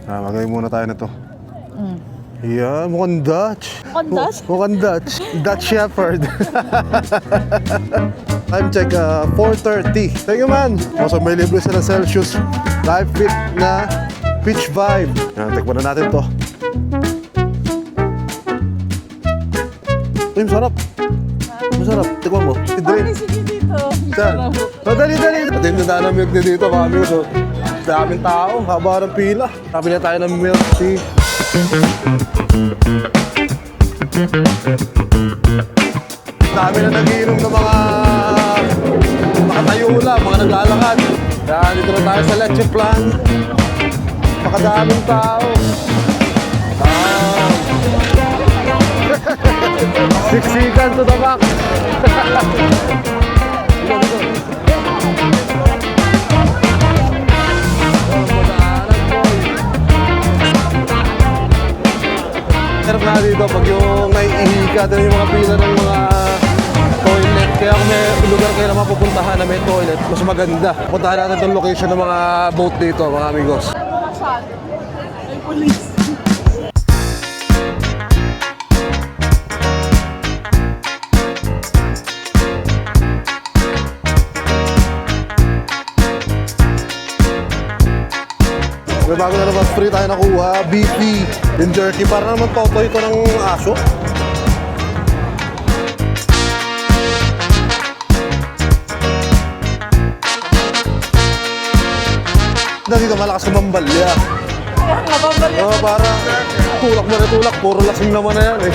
Magay muna tayo nito. Yeah, mukhang Dutch. Mukhang Dutch? Mukhang Dutch. Dutch Shepherd. Time check, 4:30. Thank you, man. Also, may libre sila Celsius Live Fit na Beach Vibe. Yan, tikman na natin to. Uy, masarap. Masarap. Tikman mo. I-drink. Sige dito. Saan? Oh, dali. Pati yung nadaan ng milk tea dito, mga amigos. So, daming tao. Haba ng pila. Sabi na tayo ng milk tea. Dami na nagiinom ng mga nakatayo lang, mga naglalakad. Kaya dito na tayo sa Leche Plan. Napakadaming tao. Siksikan to the back. Sarap nga dito pag yung naiihika din yung mga pila ng mga toilet. Kaya kung may lugar kayo na mapupuntahan na may toilet, mas maganda. Puntahan natin itong location ng mga boat dito, mga amigos. May police. May bago na naman free tayo nakuha, beefy, yung jerky. Para naman totoy ko ng aso. Dito malakas na mambalya. Nababalik. Para tulak mo na tulak, puro lasing naman na yan eh.